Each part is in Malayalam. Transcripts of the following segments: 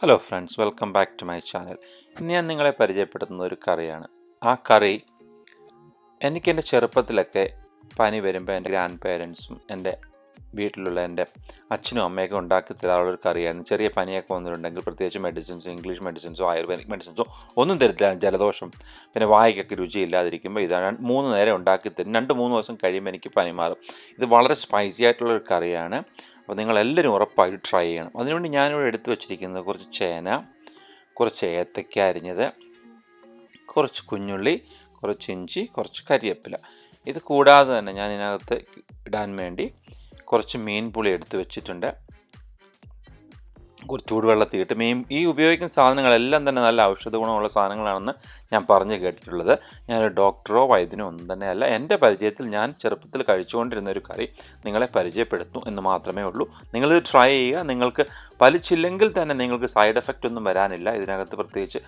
Hello friends, welcome back to my channel. ഇന്ന് ഞാൻ നിങ്ങളെ പരിചയപ്പെടുത്തുന്ന ഒരു കറിയാണ്. ആ കറി എൻ്റെ ചെറുപ്പത്തിലൊക്കെ പനി വരുമ്പോൾ എൻ്റെ ഗ്രാൻഡ് പേരൻസും എൻ്റെ വീട്ടിലുള്ള എൻ്റെ അച്ഛനും അമ്മയൊക്കെ ഉണ്ടാക്കി തരാറുള്ളൊരു കറിയായിരുന്നു. ചെറിയ പനിയൊക്കെ വന്നിട്ടുണ്ടെങ്കിൽ പ്രത്യേകിച്ച് മെഡിസിൻസോ ഇംഗ്ലീഷ് മെഡിസിൻസോ ആയുർവേദിക് മെഡിസിൻസോ ഒന്നും തരത്തില്ല. ജലദോഷം പിന്നെ വായിക്കൊക്കെ രുചിയില്ലാതിരിക്കുമ്പോൾ ഇതാണ് 3 നേരം ഉണ്ടാക്കി തരും. 2-3 ദിവസം കഴിയുമ്പോൾ എനിക്ക് പനി മാറും. ഇത് വളരെ സ്പൈസി ആയിട്ടുള്ളൊരു കറിയാണ്. അപ്പോൾ നിങ്ങളെല്ലാവരും ഉറപ്പായിട്ട് ട്രൈ ചെയ്യണം. അതിനുവേണ്ടി ഞാനിവിടെ എടുത്തു വച്ചിരിക്കുന്നത് കുറച്ച് ചേന, കുറച്ച് ഏത്തയ്ക്ക അരിഞ്ഞത്, കുറച്ച് കുഞ്ഞുള്ളി, കുറച്ച് ഇഞ്ചി, കുറച്ച് കരിവേപ്പില. ഇത് കൂടാതെ തന്നെ ഞാൻ ഇതിനകത്ത് ഇടാൻ വേണ്ടി കുറച്ച് മീൻ പുളി എടുത്ത് വെച്ചിട്ടുണ്ട്. കുറച്ച് ചൂടുവെള്ളത്തിയിട്ട് ഈ ഉപയോഗിക്കുന്ന സാധനങ്ങളെല്ലാം തന്നെ നല്ല ഔഷധ ഗുണമുള്ള സാധനങ്ങളാണെന്ന് ഞാൻ പറഞ്ഞു കേട്ടിട്ടുള്ളത്. ഞാനൊരു ഡോക്ടറോ വൈദ്യനോ ഒന്നും തന്നെ അല്ല. എൻ്റെ പരിചയത്തിൽ ഞാൻ ചെറുപ്പത്തിൽ കഴിച്ചുകൊണ്ടിരുന്ന ഒരു കറി നിങ്ങളെ പരിചയപ്പെടുത്തുന്നു എന്ന് മാത്രമേ ഉള്ളൂ. നിങ്ങളിത് ട്രൈ ചെയ്യുക. നിങ്ങൾക്ക് വലിച്ചില്ലെങ്കിൽ തന്നെ നിങ്ങൾക്ക് സൈഡ് എഫക്റ്റ് ഒന്നും വരാനില്ല. ഇതിനകത്ത് പ്രത്യേകിച്ച്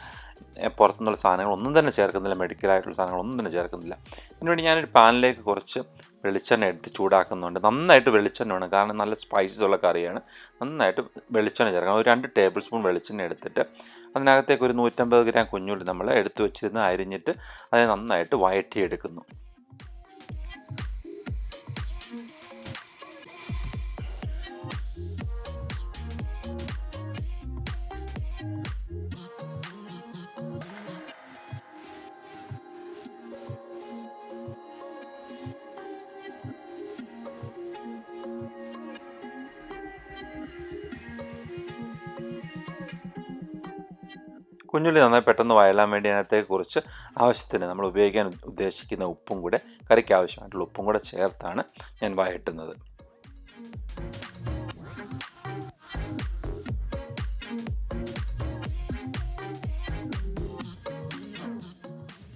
പുറത്തുനിന്നുള്ള സാധനങ്ങളൊന്നും തന്നെ ചേർക്കുന്നില്ല. മെഡിക്കലായിട്ടുള്ള സാധനങ്ങളൊന്നും തന്നെ ചേർക്കുന്നില്ല. ഇതിനുവേണ്ടി ഞാനൊരു പാനിലേക്ക് കുറച്ച് വെളിച്ചെണ്ണ എടുത്ത് ചൂടാക്കുന്നുണ്ട്. നന്നായിട്ട് വെളിച്ചെണ്ണ വേണം, കാരണം നല്ല സ്പൈസസ് ഉള്ള കറിയാണ്. നന്നായിട്ട് വെളിച്ചെണ്ണ ചേർക്കണം. ഒരു 2 ടേബിൾ സ്പൂൺ വെളിച്ചെണ്ണ എടുത്തിട്ട് അതിനകത്തേക്ക് ഒരു 150 ഗ്രാം കുഞ്ഞുള്ളി നമ്മൾ എടുത്ത് വെച്ചിരുന്ന് അരിഞ്ഞിട്ട് അതിനെ നന്നായിട്ട് വഴറ്റിയെടുക്കുന്നു. കുഞ്ഞുള്ളി നന്നായി പെട്ടെന്ന് വഴലാൻ വേണ്ടി അതിനകത്തേക്ക് കുറച്ച് ആവശ്യത്തിന് നമ്മൾ ഉപയോഗിക്കാൻ ഉദ്ദേശിക്കുന്ന ഉപ്പും കൂടെ, കറിക്ക് ആവശ്യമായിട്ടുള്ള ഉപ്പും കൂടെ ചേർത്താണ് ഞാൻ വഴറ്റുന്നത്.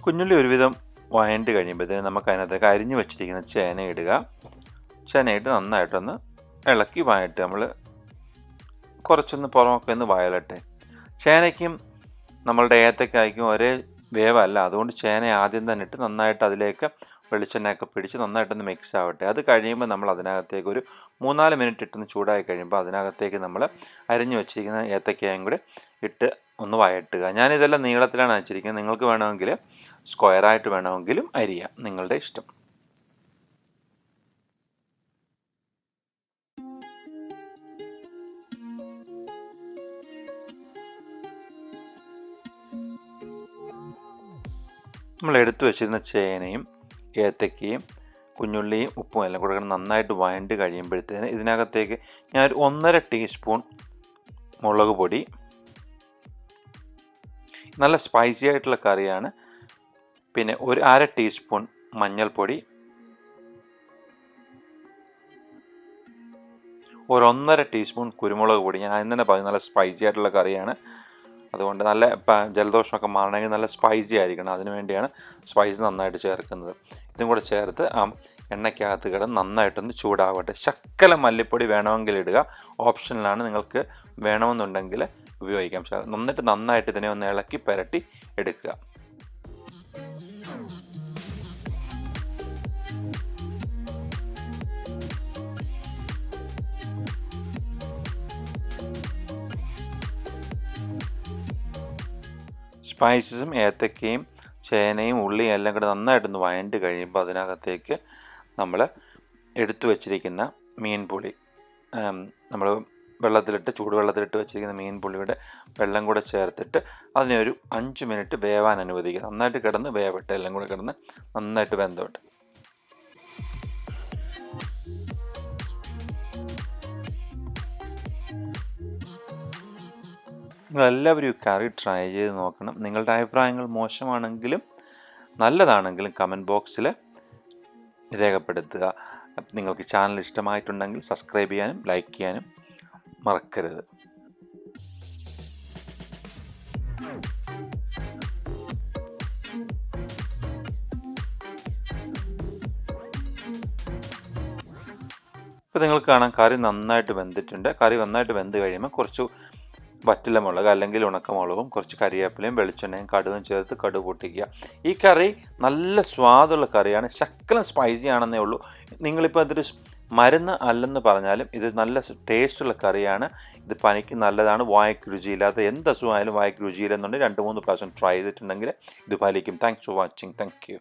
കുഞ്ഞുള്ളി ഒരുവിധം വഴണ്ട് കഴിയുമ്പോഴത്തേന് നമുക്ക് അതിനകത്തേക്ക് അരിഞ്ഞു വെച്ചിരിക്കുന്ന ചേന ഇടുക. ചേനയിട്ട് നന്നായിട്ടൊന്ന് ഇളക്കി വഴറ്റ് നമ്മൾ കുറച്ചൊന്ന് പുറമൊക്കെ ഒന്ന് വയലട്ടെ. ചേനയ്ക്കും നമ്മളുടെ ഏത്തക്കായ്ക്കും ഒരേ വേവല്ല. അതുകൊണ്ട് ചേന ആദ്യം തന്നെ ഇട്ട് നന്നായിട്ട് അതിലേക്ക് വെളിച്ചെണ്ണയൊക്കെ പിടിച്ച് നന്നായിട്ടൊന്ന് മിക്സ് ആവട്ടെ. അത് കഴിയുമ്പോൾ നമ്മൾ അതിനകത്തേക്ക് ഒരു 3-4 മിനിറ്റ് ഇട്ടൊന്ന് ചൂടായി കഴിയുമ്പോൾ അതിനകത്തേക്ക് നമ്മൾ അരിഞ്ഞു വെച്ചിരിക്കുന്ന ഏത്തക്കായും കൂടെ ഇട്ട് ഒന്ന് വഴട്ടുക. ഞാനിതെല്ലാം നീളത്തിലാണ് വെച്ചിരിക്കുന്നത്. നിങ്ങൾക്ക് വേണമെങ്കിൽ സ്ക്വയറായിട്ട് വേണമെങ്കിലും അരിയാം, നിങ്ങളുടെ ഇഷ്ടം. നമ്മൾ എടുത്തു വെച്ചിരുന്ന ചേനയും ഏത്തക്കയും കുഞ്ഞുള്ളിയും ഉപ്പും എല്ലാം കൂടെ നന്നായിട്ട് വഴണ്ട് കഴിയുമ്പോഴത്തേന് ഇതിനകത്തേക്ക് ഞാൻ ഒരു 1.5 ടീസ്പൂൺ മുളക് പൊടി, നല്ല സ്പൈസി ആയിട്ടുള്ള കറിയാണ്, പിന്നെ ഒരു 1/2 ടീസ്പൂൺ മഞ്ഞൾപ്പൊടി, ഒരു 1.5 ടീസ്പൂൺ കുരുമുളക് പൊടി. ഞാൻ അതിന് തന്നെ പറഞ്ഞു നല്ല സ്പൈസി ആയിട്ടുള്ള കറിയാണ്. അതുകൊണ്ട് നല്ല ജലദോഷമൊക്കെ മാറണമെങ്കിൽ നല്ല സ്പൈസി ആയിരിക്കണം. അതിനു വേണ്ടിയാണ് സ്പൈസ് നന്നായിട്ട് ചേർക്കുന്നത്. ഇതും കൂടെ ചേർത്ത് എണ്ണയ്ക്കകത്ത് കിടന്ന് നന്നായിട്ടൊന്ന് ചൂടാവട്ടെ. ശക്കല മല്ലിപ്പൊടി വേണമെങ്കിൽ ഇടുക, ഓപ്ഷനിലാണ്. നിങ്ങൾക്ക് വേണമെന്നുണ്ടെങ്കിൽ ഉപയോഗിക്കാം. എന്നിട്ട് നന്നായിട്ട് ഇതിനെ ഒന്ന് ഇളക്കി പുരട്ടി എടുക്കുക. സ്പൈസസും ഏത്തക്കയും ചേനയും ഉള്ളിയും എല്ലാം കൂടെ നന്നായിട്ടൊന്ന് വഴണ്ട് കഴിയുമ്പോൾ അതിനകത്തേക്ക് നമ്മൾ എടുത്തു വച്ചിരിക്കുന്ന മീൻ പുളി, നമ്മൾ ചൂടുവെള്ളത്തിലിട്ട് വെച്ചിരിക്കുന്ന മീൻ പുളിയുടെ വെള്ളം കൂടെ ചേർത്തിട്ട് അതിനെ ഒരു 5 മിനിറ്റ് വേവാൻ അനുവദിക്കുക. നന്നായിട്ട് കിടന്ന് വേവട്ടെ, എല്ലാം കൂടെ കിടന്ന് നന്നായിട്ട് വെന്തോട്ടെ. നിങ്ങളെല്ലാവരും ഈ കറി ട്രൈ ചെയ്ത് നോക്കണം. നിങ്ങളുടെ അഭിപ്രായങ്ങൾ മോശമാണെങ്കിലും നല്ലതാണെങ്കിലും കമൻറ്റ് ബോക്സിൽ രേഖപ്പെടുത്തുക. നിങ്ങൾക്ക് ചാനൽ ഇഷ്ടമായിട്ടുണ്ടെങ്കിൽ സബ്സ്ക്രൈബ് ചെയ്യാനും ലൈക്ക് ചെയ്യാനും മറക്കരുത്. ഇപ്പോൾ നിങ്ങൾക്ക് കാണാം കറി നന്നായിട്ട് വെന്തിട്ടുണ്ട്. കറി നന്നായിട്ട് വെന്ത് കഴിയുമ്പോൾ കുറച്ച് വറ്റല മുളക് അല്ലെങ്കിൽ ഉണക്കമുളകും കുറച്ച് കരിവേപ്പിലയും വെളിച്ചെണ്ണയും കടുകും ചേർത്ത് കടുക് പൊട്ടിക്കുക. ഈ കറി നല്ല സ്വാദുള്ള കറിയാണ്. ശക്കലം സ്പൈസി ആണെന്നേ ഉള്ളൂ. നിങ്ങളിപ്പോൾ അതൊരു മരുന്ന് അല്ലെന്ന് പറഞ്ഞാലും ഇത് നല്ല ടേസ്റ്റുള്ള കറിയാണ്. ഇത് പനിക്ക് നല്ലതാണ്. വായ്ക്ക് രുചിയില്ലാത്ത എന്ത് അസുഖമായാലും വായ്ക്ക് രുചിയില്ലെന്നുണ്ടെങ്കിൽ 2-3 പ്രാവശ്യം ട്രൈ ചെയ്തിട്ടുണ്ടെങ്കിൽ ഇത് ഫലിക്കും. Thanks for watching. Thank U.